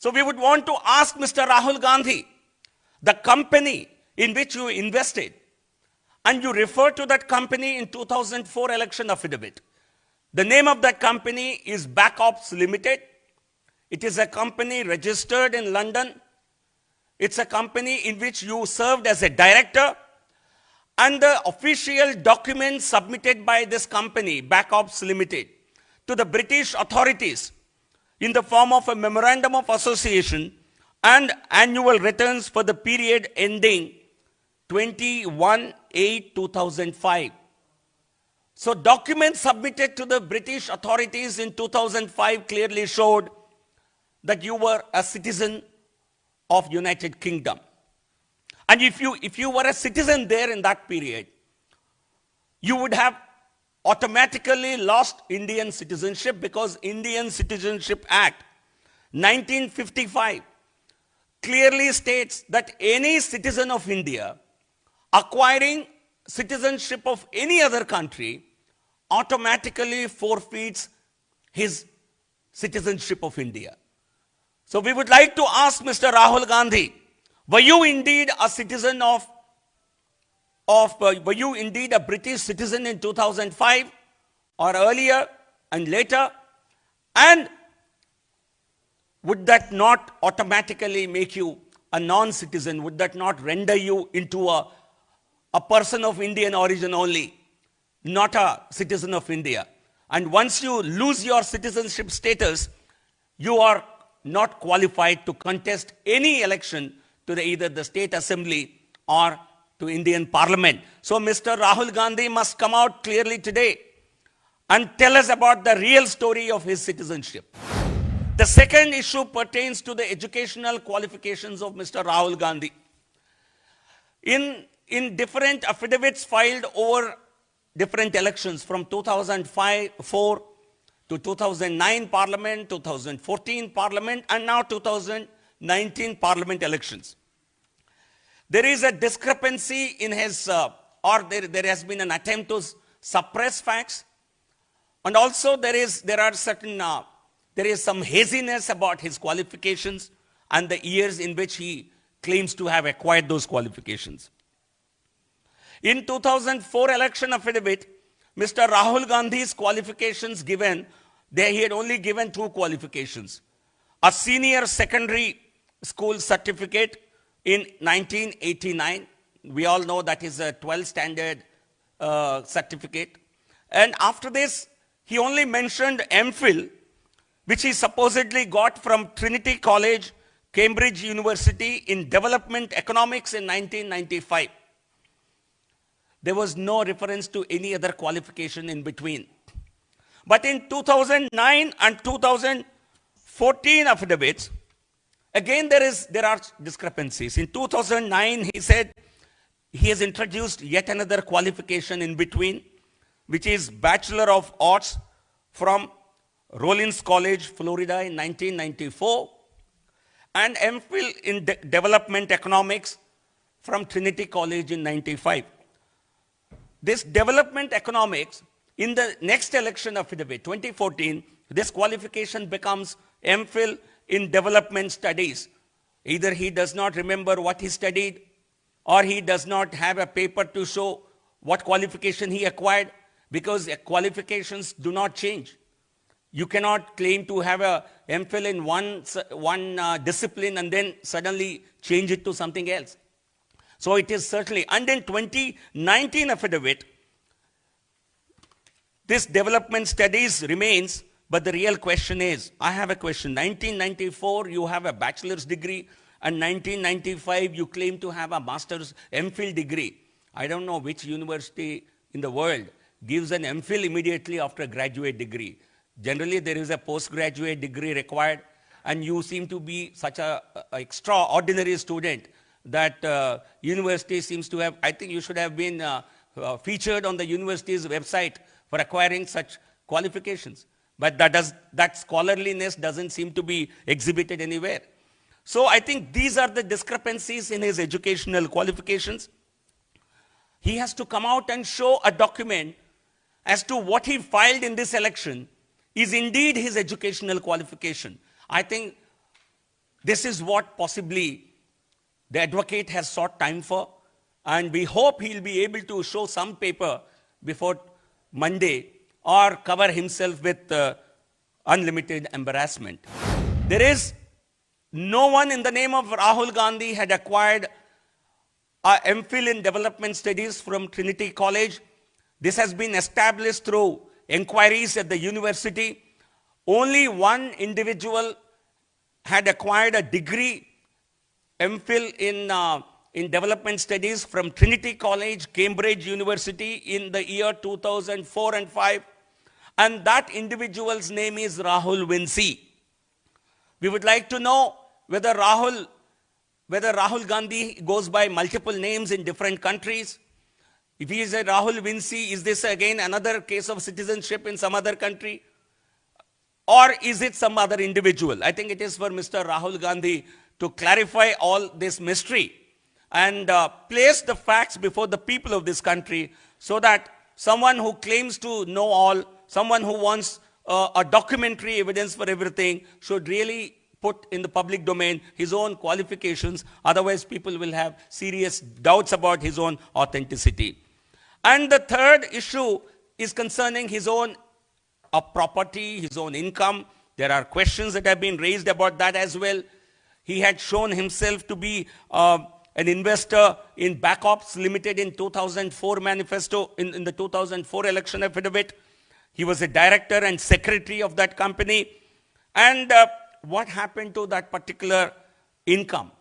So we would want to ask Mr. Rahul Gandhi, the company in which you invested, and you refer to that company in 2004 election affidavit. The name of that company is Backops Limited. It is a company registered in London. It's a company in which you served as a director. And the official document submitted by this company, Backops Limited, to the British authorities in the form of a memorandum of association and annual returns for the period ending 21/8/2005. So documents submitted to the British authorities in 2005 clearly showed that you were a citizen of United Kingdom. And if you were a citizen there in that period, you would have automatically lost Indian citizenship, because Indian Citizenship Act 1955 clearly states that any citizen of India acquiring citizenship of any other country automatically forfeits his citizenship of India. So we would like to ask Mr. Rahul Gandhi, were you indeed a citizen were you indeed a British citizen in 2005 or earlier and later? And would that not automatically make you a non-citizen? Would that not render you into a person of Indian origin only, not a citizen of India? And once you lose your citizenship status, you are not qualified to contest any election to either the state assembly or to Indian Parliament. So Mr. Rahul Gandhi must come out clearly today and tell us about the real story of his citizenship. The second issue pertains to the educational qualifications of Mr. Rahul Gandhi. In different affidavits filed over different elections from 2004 to 2009 Parliament, 2014 Parliament, and now 2019 Parliament elections, there is a discrepancy in his, or there has been an attempt to suppress facts. And also there is some haziness about his qualifications and the years in which he claims to have acquired those qualifications. In 2004 election affidavit, Mr. Rahul Gandhi's qualifications given, he had only given 2 qualifications. A senior secondary school certificate in 1989. We all know that is a 12th standard certificate. And after this, he only mentioned MPhil, which he supposedly got from Trinity College, Cambridge University in Development Economics in 1995. There was no reference to any other qualification in between. But in 2009 and 2014 affidavits, again there are discrepancies. In 2009, he said he has introduced yet another qualification in between, which is Bachelor of Arts from Rollins College, Florida in 1994, and MPhil in Development Economics from Trinity College in 95. This Development Economics, in the next election affidavit, 2014, this qualification becomes MPhil in Development Studies. Either he does not remember what he studied, or he does not have a paper to show what qualification he acquired, because qualifications do not change. You cannot claim to have a MPhil in one discipline and then suddenly change it to something else. So it is certainly, and in 2019 affidavit, this Development Studies remains, but the real question is, I have a question. 1994, you have a bachelor's degree, and 1995, you claim to have a master's MPhil degree. I don't know which university in the world gives an MPhil immediately after a graduate degree. Generally, there is a postgraduate degree required, and you seem to be such an extraordinary student that university seems to have, I think you should have been featured on the university's website for acquiring such qualifications. But that scholarliness doesn't seem to be exhibited anywhere. So I think these are the discrepancies in his educational qualifications. He has to come out and show a document as to what he filed in this election is indeed his educational qualification. I think This is what possibly the advocate has sought time for, and we hope he'll be able to show some paper before Monday or cover himself with unlimited embarrassment. There is no one in the name of Rahul Gandhi had acquired a MPhil in Development Studies from Trinity College. This has been established through inquiries at the university. Only one individual had acquired a degree, MPhil in Development Studies from Trinity College, Cambridge University in the year 2004 and 5. And that individual's name is Rahul Gandhi. We would like to know whether Rahul Gandhi goes by multiple names in different countries. If he is a Rahul Gandhi, is this again another case of citizenship in some other country? Or is it some other individual? I think it is for Mr. Rahul Gandhi to clarify all this mystery and place the facts before the people of this country so that someone who claims to know all, someone who wants a documentary evidence for everything should really put in the public domain his own qualifications. Otherwise, people will have serious doubts about his own authenticity. And the third issue is concerning his own property, his own income. There are questions that have been raised about that as well. He had shown himself to be an investor in Backops Limited in 2004 manifesto, in the 2004 election affidavit. He was a director and secretary of that company. And what happened to that particular income?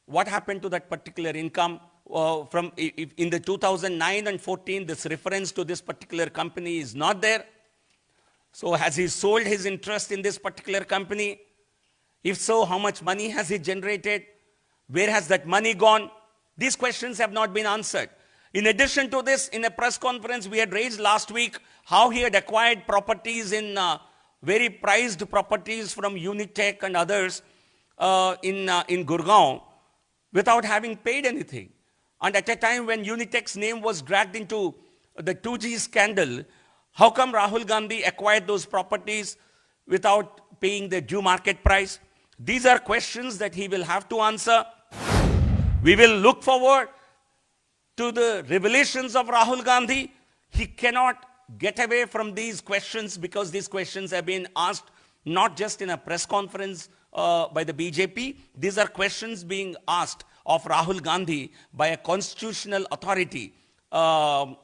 What happened to that particular income? In the 2009 and 14, this reference to this particular company is not there. So has he sold his interest in this particular company? If so, how much money has he generated? Where has that money gone? These questions have not been answered. In addition to this, in a press conference we had raised last week how he had acquired properties in very prized properties from Unitech and others in Gurgaon without having paid anything. And at a time when Unitech's name was dragged into the 2G scandal, how come Rahul Gandhi acquired those properties without paying the due market price? These are questions that he will have to answer. We will look forward to the revelations of Rahul Gandhi. He cannot get away from these questions because these questions have been asked not just in a press conference by the BJP. These are questions being asked of Rahul Gandhi by a constitutional authority as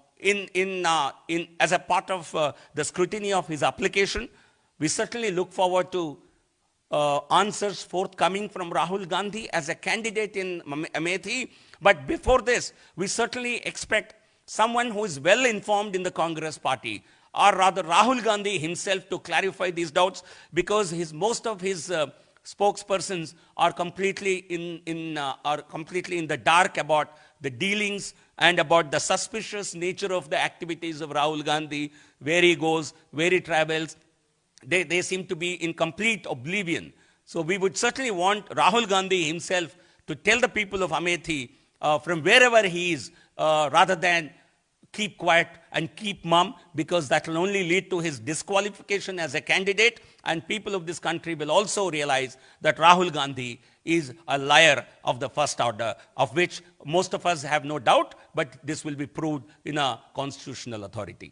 a part of the scrutiny of his application. We certainly look forward to answers forthcoming from Rahul Gandhi as a candidate in Amethi. But before this, we certainly expect someone who is well informed in the Congress party, or rather Rahul Gandhi himself, to clarify these doubts, because most of his spokespersons are completely in the dark about the dealings and about the suspicious nature of the activities of Rahul Gandhi, where he goes, where he travels. They seem to be in complete oblivion. So we would certainly want Rahul Gandhi himself to tell the people of Amethi from wherever he is, rather than keep quiet and keep mum, because that will only lead to his disqualification as a candidate, and people of this country will also realize that Rahul Gandhi is a liar of the first order, of which most of us have no doubt, but this will be proved in a constitutional authority.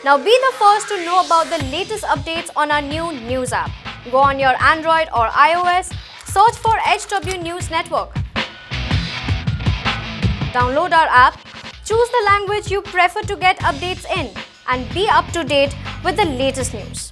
Now be the first to know about the latest updates on our new news app. Go on your Android or iOS, search for HW News Network. Download our app, choose the language you prefer to get updates in, and be up to date with the latest news.